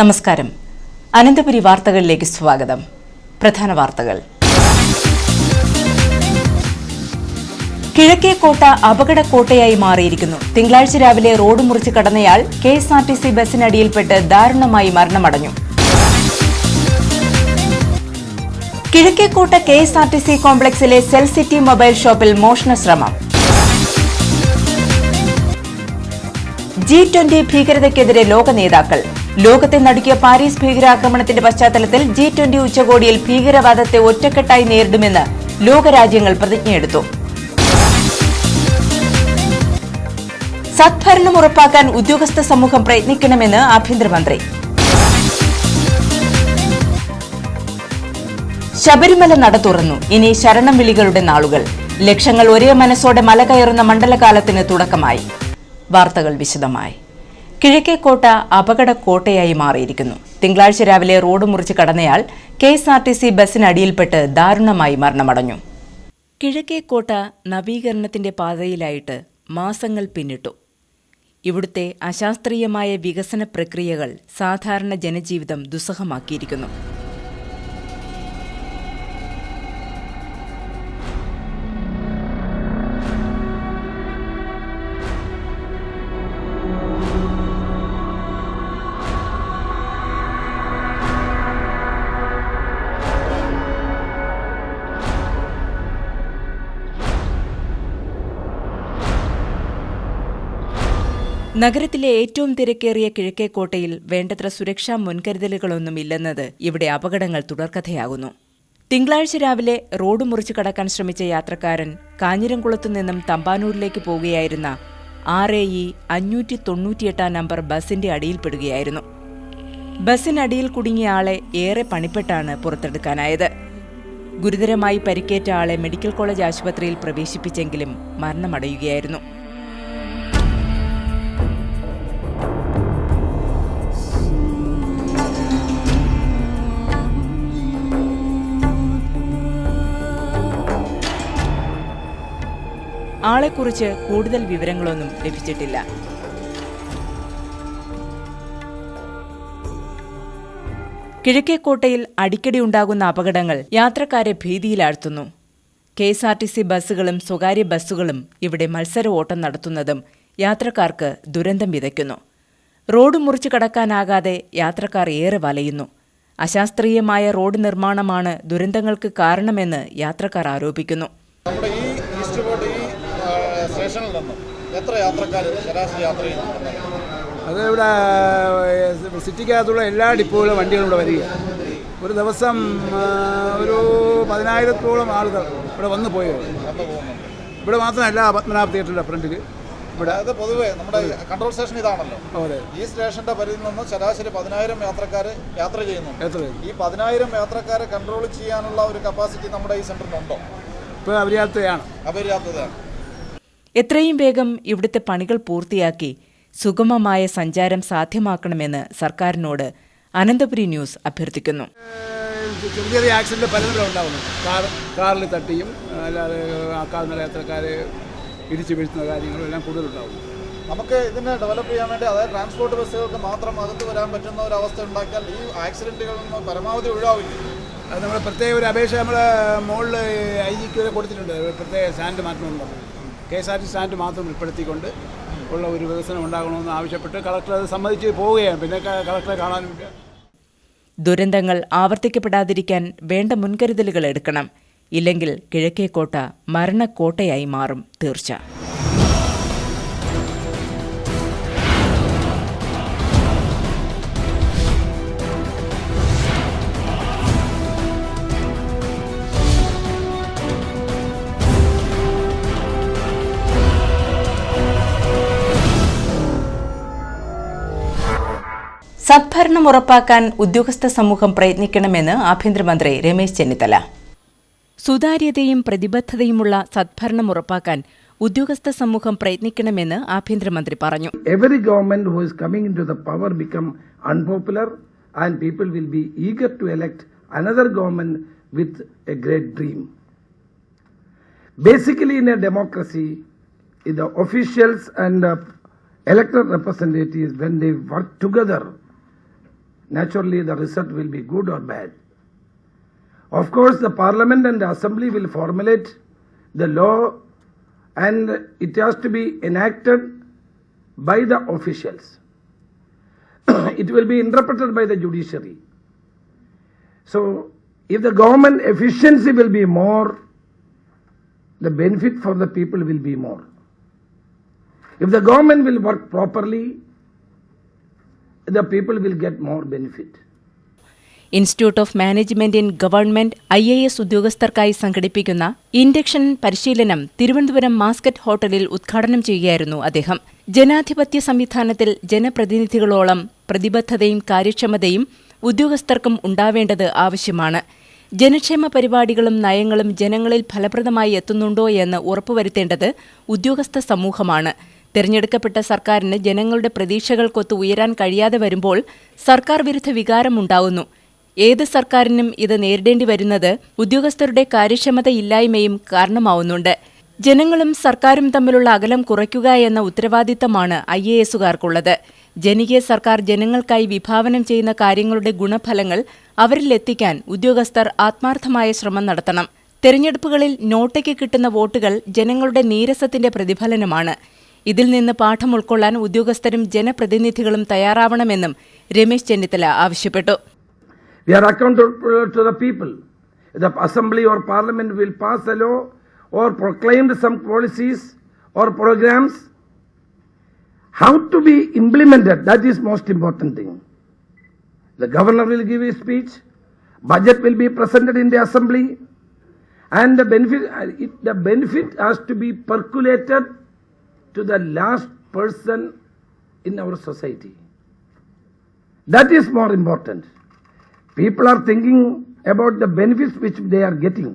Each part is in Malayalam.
നമസ്കാരം. അനന്തപുരി വാർത്തകളിലേക്ക് സ്വാഗതം. പ്രധാന വാർത്തകൾ. കിഴക്കേക്കോട്ട അപകടക്കോട്ടയായി മാറിയിരിക്കുന്നു. തിങ്കളാഴ്ച രാവിലെ റോഡ് മുറിച്ച് കടന്നയാൾ KSRTC ബസിനടിയിൽപ്പെട്ട് ദാരുണമായി മരണമടഞ്ഞു. കിഴക്കേക്കോട്ട KSRTC കോംപ്ലക്സിലെ സെൽ സിറ്റി മൊബൈൽ ഷോപ്പിൽ മോഷണ ശ്രമം. G20 ഭീകരതയ്ക്കെതിരെ ലോക നേതാക്കൾ. ലോകത്തെ നടുക്കിയ പാരീസ് ഭീകരാക്രമണത്തിന്റെ പശ്ചാത്തലത്തിൽ G20 ഉച്ചകോടിയിൽ ഭീകരവാദത്തെ ഒറ്റക്കെട്ടായി നേരിടുമെന്ന് ലോകരാജ്യങ്ങൾ പ്രതിജ്ഞയെടുത്തു. സദ്ഭരണം ഉറപ്പാക്കാൻ ഉദ്യോഗസ്ഥ സമൂഹം പ്രയത്നിക്കണമെന്ന് ആഭ്യന്തരമന്ത്രി. ശബരിമല നട തുറന്നു. ഇനി ശരണം വിളികളുടെ നാളുകൾ. ലക്ഷങ്ങൾ ഒരേ മനസ്സോടെ മല കയറുന്ന മണ്ഡലകാലത്തിന് തുടക്കമായി. വാർത്തകൾ വിശദമായി. കിഴക്കേക്കോട്ട അപകടക്കോട്ടയായി മാറിയിരിക്കുന്നു. തിങ്കളാഴ്ച രാവിലെ റോഡ് മുറിച്ച് കടന്നയാൾ KSRTC ബസിനടിയിൽപ്പെട്ട് ദാരുണമായി മരണമടഞ്ഞു. കിഴക്കേക്കോട്ട നവീകരണത്തിന്റെ പാതയിലായിട്ട് മാസങ്ങൾ പിന്നിട്ടു. ഇവിടുത്തെ അശാസ്ത്രീയമായ വികസന പ്രക്രിയകൾ സാധാരണ ജനജീവിതം ദുസ്സഹമാക്കിയിരിക്കുന്നു. നഗരത്തിലെ ഏറ്റവും തിരക്കേറിയ കിഴക്കേക്കോട്ടയിൽ വേണ്ടത്ര സുരക്ഷാ മുൻകരുതലുകളൊന്നുമില്ലെന്നത് ഇവിടെ അപകടങ്ങൾ തുടർക്കഥയാകുന്നു. തിങ്കളാഴ്ച രാവിലെ റോഡ് മുറിച്ച് കടക്കാൻ ശ്രമിച്ച യാത്രക്കാരൻ കാഞ്ഞിരംകുളത്തു നിന്നും തമ്പാനൂരിലേക്ക് പോവുകയായിരുന്ന RAE 598 നമ്പർ ബസിന്റെ അടിയിൽപ്പെടുകയായിരുന്നു. ബസിനടിയിൽ കുടുങ്ങിയ ആളെ ഏറെ പണിപ്പെട്ടാണ് പുറത്തെടുക്കാനായത്. ഗുരുതരമായി പരിക്കേറ്റ ആളെ മെഡിക്കൽ കോളേജ് ആശുപത്രിയിൽ പ്രവേശിപ്പിച്ചെങ്കിലും മരണമടയുകയായിരുന്നു. ആളെക്കുറിച്ച് കൂടുതൽ വിവരങ്ങളൊന്നും ലഭിച്ചിട്ടില്ല. കിഴക്കേക്കോട്ടയിൽ അടിക്കടി ഉണ്ടാകുന്ന അപകടങ്ങൾ യാത്രക്കാരെ ഭീതിയിലാഴ്ത്തുന്നു. KSRTC ബസ്സുകളും സ്വകാര്യ ബസ്സുകളും ഇവിടെ മത്സര ഓട്ടം നടത്തുന്നതും യാത്രക്കാർക്ക് ദുരന്തം വിതയ്ക്കുന്നു. റോഡ് മുറിച്ച് കടക്കാനാകാതെ യാത്രക്കാർ ഏറെ വലയുന്നു. അശാസ്ത്രീയമായ റോഡ് നിർമ്മാണമാണ് ദുരന്തങ്ങൾക്ക് കാരണമെന്ന് യാത്രക്കാർ ആരോപിക്കുന്നു. സ്റ്റേഷനിൽ നിന്നും എത്ര യാത്രക്കാർ ശരാശരി യാത്ര ചെയ്യുന്നുണ്ട്? അത് ഇവിടെ സിറ്റിക്കകത്തുള്ള എല്ലാ ഡിപ്പോയിലും വണ്ടികളും ഇവിടെ വരിക. ഒരു ദിവസം ഒരു 10,000-ഓളം ആളുകൾ ഇവിടെ വന്നു പോകുന്നുണ്ട്. ഇവിടെ മാത്രമല്ല, പത്മനാഭ തിയേറ്ററിൻ്റെ ഫ്രണ്ടിൽ ഇവിടെ. അത് പൊതുവെ നമ്മുടെ കൺട്രോൾ സ്റ്റേഷൻ ഇതാണല്ലോ. ഈ സ്റ്റേഷന്റെ പരിധിയിൽ നിന്ന് ശരാശരി 10,000 യാത്രക്കാർ യാത്ര ചെയ്യുന്നുണ്ട്. ഈ 10,000 യാത്രക്കാരെ കൺട്രോൾ ചെയ്യാനുള്ള ഒരു കപ്പാസിറ്റി നമ്മുടെ ഈ സെന്ററിനുണ്ടോ? ഇപ്പോൾ അപര്യാപ്തതയാണ്. എത്രയും വേഗം ഇവിടുത്തെ പണികൾ പൂർത്തിയാക്കി സുഗമമായ സഞ്ചാരം സാധ്യമാക്കണമെന്ന് സർക്കാരിനോട് അനന്തപുരി ന്യൂസ് അഭ്യർത്ഥിക്കുന്നു. ചെറിയ ചെറിയ ആക്സിഡന്റ് പലരും ഉണ്ടാവുന്നു. കാറിൽ തട്ടിയും അല്ലാതെ കാൽനട യാത്രക്കാരെ ഇടിച്ചു വീഴ്ത്തുന്ന കാര്യങ്ങളും എല്ലാം കൂടുതലുണ്ടാവും. നമുക്ക് ഇതിനെ ഡെവലപ്പ് ചെയ്യാൻ വേണ്ടി, അതായത് ട്രാൻസ്പോർട്ട് ബസ്സുകൾക്ക് മാത്രം അകത്ത് വരാൻ പറ്റുന്ന ഒരു അവസ്ഥ ഉണ്ടാക്കിയാൽ ഈ ആക്സിഡന്റുകളിൽ നിന്ന് പരമാവധി ഒഴിവാവില്ല. അത് നമ്മൾ പ്രത്യേക ഒരു അപേക്ഷ നമ്മൾ മുകളിൽ IG വരെ കൊടുത്തിട്ടുണ്ട്. പ്രത്യേക സ്റ്റാൻഡ് മാറ്റണമെന്ന് KSRTC സ്റ്റാൻഡ് മാത്രം ഉൾപ്പെടുത്തിക്കൊണ്ട് ഉള്ള ഒരു വികസനം ഉണ്ടാകണമെന്ന് ആവശ്യപ്പെട്ട് കളക്ടർ അത് സമ്മതിച്ച് പോവുകയാണ്. പിന്നെ കളക്ടറെ കാണാനുമില്ല. ദുരന്തങ്ങൾ ആവർത്തിക്കപ്പെടാതിരിക്കാൻ വേണ്ട മുൻകരുതലുകൾ എടുക്കണം. ഇല്ലെങ്കിൽ കിഴക്കേക്കോട്ട മരണക്കോട്ടയായി മാറും തീർച്ച. സദ്ഭരണം ഉറപ്പാക്കാൻ ഉദ്യോഗസ്ഥ സമൂഹം പ്രയത്നിക്കണമെന്ന് ആഭ്യന്തരമന്ത്രി രമേശ് ചെന്നിത്തല. സുതാര്യതയും പ്രതിബദ്ധതയുമുള്ള സദ്ഭരണം ഉറപ്പാക്കാൻ ഉദ്യോഗസ്ഥ സമൂഹം പ്രയത്നിക്കണമെന്ന് ആഭ്യന്തരമന്ത്രി പറഞ്ഞു. Every government who is coming into the power become unpopular and people will be eager to elect another government with a great dream. Basically, in a democracy, the officials and elected representatives, when they work together, naturally the result will be good or bad. Of course, the Parliament and the Assembly will formulate the law and it has to be enacted by the officials. It will be interpreted by the judiciary. So, if the government efficiency will be more, the benefit for the people will be more. If the government will work properly, the people will get more benefit. Institute of management in government IAS ഉദ്യോഗസ്ഥർക്കായി സംഘടിപ്പിക്കുന്ന ഇൻഡക്ഷൻ പരിശീലനം തിരുവനന്തപുരം മാസ്കറ്റ് ഹോട്ടലിൽ ഉദ്ഘാടനം ചെയ്യുകയായിരുന്നു അദ്ദേഹം. ജനാധിപത്യ സംവിധാനത്തിൽ ജനപ്രതിനിധികളോളം പ്രതിബദ്ധതയും കാര്യക്ഷമതയും ഉദ്യോഗസ്ഥർക്കും ഉണ്ടാവേണ്ടത് ആവശ്യമാണ്. ജനക്ഷേമ പരിപാടികളും നയങ്ങളും ജനങ്ങളിൽ ഫലപ്രദമായി എത്തുന്നുണ്ടോ എന്ന് ഉറപ്പുവരുത്തേണ്ടത് ഉദ്യോഗസ്ഥ സമൂഹമാണ്. തെരഞ്ഞെടുക്കപ്പെട്ട സർക്കാരിന് ജനങ്ങളുടെ പ്രതീക്ഷകൾക്കൊത്ത് ഉയരാൻ കഴിയാതെ വരുമ്പോൾ സർക്കാർ വിരുദ്ധ വികാരമുണ്ടാവുന്നു. ഏത് സർക്കാരിനും ഇത് നേരിടേണ്ടി വരുന്നത് ഉദ്യോഗസ്ഥരുടെ കാര്യക്ഷമതയില്ലായ്മയും കാരണമാവുന്നുണ്ട്. ജനങ്ങളും സർക്കാരും തമ്മിലുള്ള അകലം കുറയ്ക്കുക എന്ന ഉത്തരവാദിത്തമാണ് IASകാർക്കുള്ളത്. ജനകീയ സർക്കാർ ജനങ്ങൾക്കായി വിഭാവനം ചെയ്യുന്ന കാര്യങ്ങളുടെ ഗുണഫലങ്ങൾ അവരിലെത്തിക്കാൻ ഉദ്യോഗസ്ഥർ ആത്മാർത്ഥമായ ശ്രമം നടത്തണം. തെരഞ്ഞെടുപ്പുകളിൽ നോട്ടയ്ക്ക് കിട്ടുന്ന വോട്ടുകൾ ജനങ്ങളുടെ നീരസത്തിന്റെ പ്രതിഫലനമാണ്. ഇതിൽ നിന്ന് പാഠം ഉൾക്കൊള്ളാൻ ഉദ്യോഗസ്ഥരും ജനപ്രതിനിധികളും തയ്യാറാവണമെന്നും രമേശ് ചെന്നിത്തല ആവശ്യപ്പെട്ടു. We are accountable to the people. The Assembly or Parliament will pass a law or proclaim some policies or programs. How to be implemented, that is most important thing. The governor will give a speech, budget will be presented in the Assembly, and the benefit has to be percolated to the last person in our society. That is more important. People are thinking about the benefits which they are getting.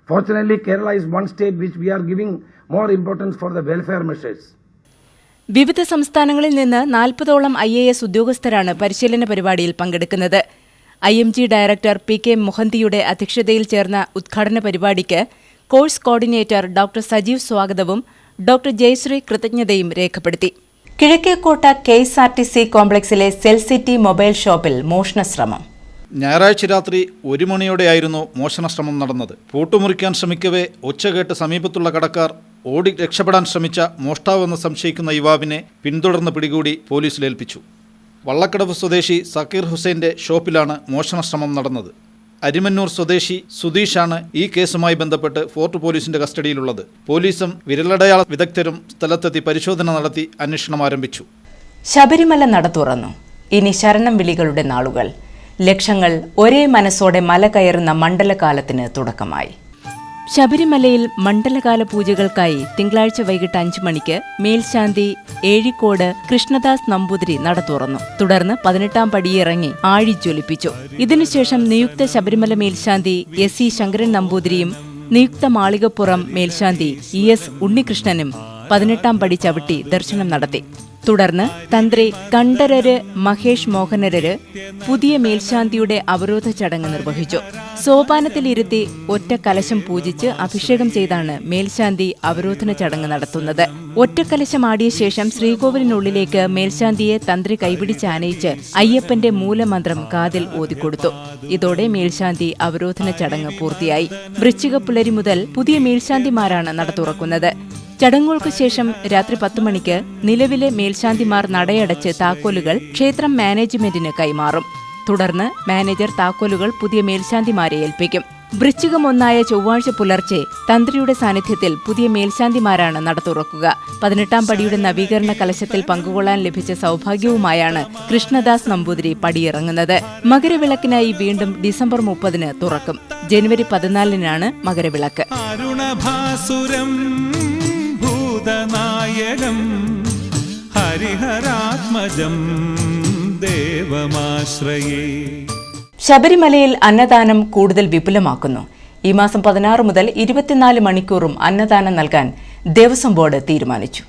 Fortunately, Kerala is one state which we are giving more importance for the welfare measures. വിവിധ സംസ്ഥാനങ്ങളിൽ നിന്ന് 40ഓളം IAS ഉദ്യോഗസ്ഥരാണ് പരിശീലന പരിപാടിയിൽ പങ്കെടുക്കുന്നത്. IMG ഡയറക്ടർ PK മൊഹന്തിയുടെ അധ്യക്ഷതയിൽ ചേർന്ന ഉദ്ഘാടന പരിപാടിക്ക് കോഴ്സ് കോർഡിനേറ്റർ ഡോക്ടർ സജീവ് സ്വാഗതവും ഡോക്ടർ ജയശ്രീ കൃതജ്ഞതയും രേഖപ്പെടുത്തി. കിഴക്കേക്കോട്ട KSRTC കോംപ്ലക്സിലെ സെൽ സിറ്റി മൊബൈൽ ഷോപ്പിൽ മോഷണശ്രമം. ഞായറാഴ്ച രാത്രി 1 മണിയോടെയായിരുന്നു മോഷണശ്രമം നടന്നത്. പൂട്ടുമുറിക്കാൻ ശ്രമിക്കവേ ഒച്ചകേട്ട് സമീപത്തുള്ള കടക്കാർ ഓടി രക്ഷപ്പെടാൻ ശ്രമിച്ച മോഷ്ടാവെന്ന് സംശയിക്കുന്ന യുവാവിനെ പിന്തുടർന്ന് പിടികൂടി പോലീസിലേൽപ്പിച്ചു. വള്ളക്കടവ് സ്വദേശി സക്കീർ ഹുസൈൻ്റെ ഷോപ്പിലാണ് മോഷണശ്രമം നടന്നത്. അരിമന്നൂർ സ്വദേശി സുധീഷാണ് ഈ കേസുമായി ബന്ധപ്പെട്ട് ഫോർട്ട് പോലീസിന്റെ കസ്റ്റഡിയിലുള്ളത്. പോലീസും വിരലടയാള വിദഗ്ധരും സ്ഥലത്തെത്തി പരിശോധന നടത്തി അന്വേഷണം ആരംഭിച്ചു. ശബരിമല നട തുറന്നു. ഇനി ശരണം വിളികളുടെ നാളുകൾ. ലക്ഷങ്ങൾ ഒരേ മനസ്സോടെ മല കയറുന്ന മണ്ഡലകാലത്തിന് തുടക്കമായി. ശബരിമലയിൽ മണ്ഡലകാല പൂജകൾക്കായി തിങ്കളാഴ്ച വൈകിട്ട് 5 മണിക്ക് മേൽശാന്തി ഏഴിക്കോട് കൃഷ്ണദാസ് നമ്പൂതിരി നട തുറന്നു. തുടർന്ന് 18ാം പടിയിറങ്ങി ആഴി ജ്വലിപ്പിച്ചു. ഇതിനുശേഷം നിയുക്ത ശബരിമല മേൽശാന്തി SE ശങ്കരൻ നമ്പൂതിരിയും നിയുക്ത മാളികപ്പുറം മേൽശാന്തി ES ഉണ്ണികൃഷ്ണനും 18ാം പടി ചവിട്ടി ദർശനം നടത്തി. തുടർന്ന് തന്ത്രി കണ്ഠരര് മഹേഷ് മോഹനരര് പുതിയ മേൽശാന്തിയുടെ അവരോധ ചടങ്ങ് നിർവഹിച്ചു. സോപാനത്തിലിരുത്തി ഒറ്റ കലശം പൂജിച്ച് അഭിഷേകം ചെയ്താണ് മേൽശാന്തി അവരോധന ചടങ്ങ് നടത്തുന്നത്. ഒറ്റക്കലശം ആടിയ ശേഷം ശ്രീകോവിലിനുള്ളിലേക്ക് മേൽശാന്തിയെ തന്ത്രി കൈപിടിച്ച് ആനയിച്ച് അയ്യപ്പന്റെ മൂലമന്ത്രം കാതിൽ ഓതിക്കൊടുത്തു. ഇതോടെ മേൽശാന്തി അവരോധന ചടങ്ങ് പൂർത്തിയായി. വൃശ്ചിക പുലരി മുതൽ പുതിയ മേൽശാന്തിമാരാണ് നട തുറക്കുന്നത്. ചടങ്ങുകൾക്ക് ശേഷം രാത്രി 10 മണിക്ക് നിലവിലെ മേൽശാന്തിമാർ നടയടച്ച് താക്കോലുകൾ ക്ഷേത്രം മാനേജ്മെന്റിന് കൈമാറും. തുടർന്ന് മാനേജർ താക്കോലുകൾ പുതിയ മേൽശാന്തിമാരെ ഏൽപ്പിക്കും. വൃശ്ചികം 1 ചൊവ്വാഴ്ച പുലർച്ചെ തന്ത്രിയുടെ സാന്നിധ്യത്തിൽ പുതിയ മേൽശാന്തിമാരാണ് നട തുറക്കുക. 18ാം പടിയുടെ നവീകരണ കലശത്തിൽ പങ്കുകൊള്ളാൻ ലഭിച്ച സൗഭാഗ്യവുമായാണ് കൃഷ്ണദാസ് നമ്പൂതിരി പടിയിറങ്ങുന്നത്. മകരവിളക്കിനായി വീണ്ടും ഡിസംബർ 30 തുറക്കും. ജനുവരി 14 മകരവിളക്ക്. നായകം ഹരിഹരാത്മജം ദേവമാശ്രയേ. ശബരിമലയിൽ അന്നദാനം കൂടുതൽ വിപുലമാക്കുന്നു. ഈ മാസം 16 മുതൽ 24 മണിക്കൂറും അന്നദാനം നൽകാൻ ദേവസ്വം ബോർഡ് തീരുമാനിച്ചു.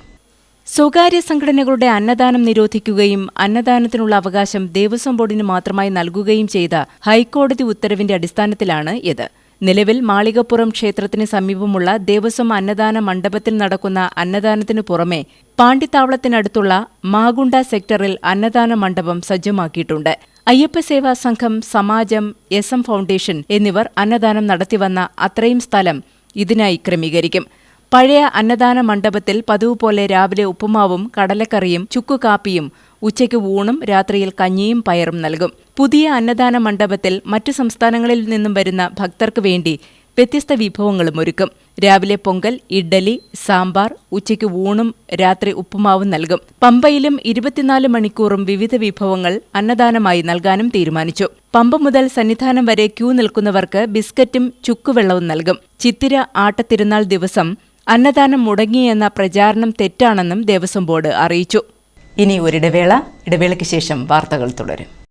സ്വകാര്യ സംഘടനകളുടെ അന്നദാനം നിരോധിക്കുകയും അന്നദാനത്തിനുള്ള അവകാശം ദേവസ്വം ബോർഡിന് മാത്രമായി നൽകുകയും ചെയ്ത ഹൈക്കോടതി ഉത്തരവിന്റെ അടിസ്ഥാനത്തിലാണ് ഇത്. നിലവിൽ മാളികപ്പുറം ക്ഷേത്രത്തിന് സമീപമുള്ള ദേവസ്വം അന്നദാന മണ്ഡപത്തിൽ നടക്കുന്ന അന്നദാനത്തിനു പുറമെ പാണ്ടിത്താവളത്തിനടുത്തുള്ള മാഗുണ്ട സെക്ടറിൽ അന്നദാന മണ്ഡപം സജ്ജമാക്കിയിട്ടുണ്ട്. അയ്യപ്പസേവാ സംഘം, സമാജം, SM ഫൗണ്ടേഷൻ എന്നിവർ അന്നദാനം നടത്തിവന്ന അത്രയും സ്ഥലം ഇതിനായി ക്രമീകരിക്കും. പഴയ അന്നദാന മണ്ഡപത്തിൽ പതിവുപോലെ രാവിലെ ഉപ്പുമാവും കടലക്കറിയും ചുക്കുകാപ്പിയും, ഉച്ചയ്ക്ക് ഊണും രാത്രിയിൽ കഞ്ഞിയും പയറും നൽകും. പുതിയ അന്നദാന മണ്ഡപത്തിൽ മറ്റു സംസ്ഥാനങ്ങളിൽ നിന്നും വരുന്ന ഭക്തർക്ക് വേണ്ടി വ്യത്യസ്ത വിഭവങ്ങളും ഒരുക്കും. രാവിലെ പൊങ്കൽ, ഇഡ്ഡലി, സാമ്പാർ, ഉച്ചയ്ക്ക് ഊണും രാത്രി ഉപ്പുമാവും നൽകും. പമ്പയിലും 24 മണിക്കൂറും വിവിധ വിഭവങ്ങൾ അന്നദാനമായി നൽകാനും തീരുമാനിച്ചു. പമ്പ മുതൽ സന്നിധാനം വരെ ക്യൂ നിൽക്കുന്നവർക്ക് ബിസ്ക്കറ്റും ചുക്കുവെള്ളവും നൽകും. ചിത്തിര ആട്ടത്തിരുന്നാൾ ദിവസം അന്നദാനം മുടങ്ങിയെന്ന പ്രചാരണം തെറ്റാണെന്നും ദേവസ്വം ബോർഡ് അറിയിച്ചു. ഇനി ഒരിടവേള. ഇടവേളയ്ക്ക് ശേഷം വാർത്തകൾ തുടരും.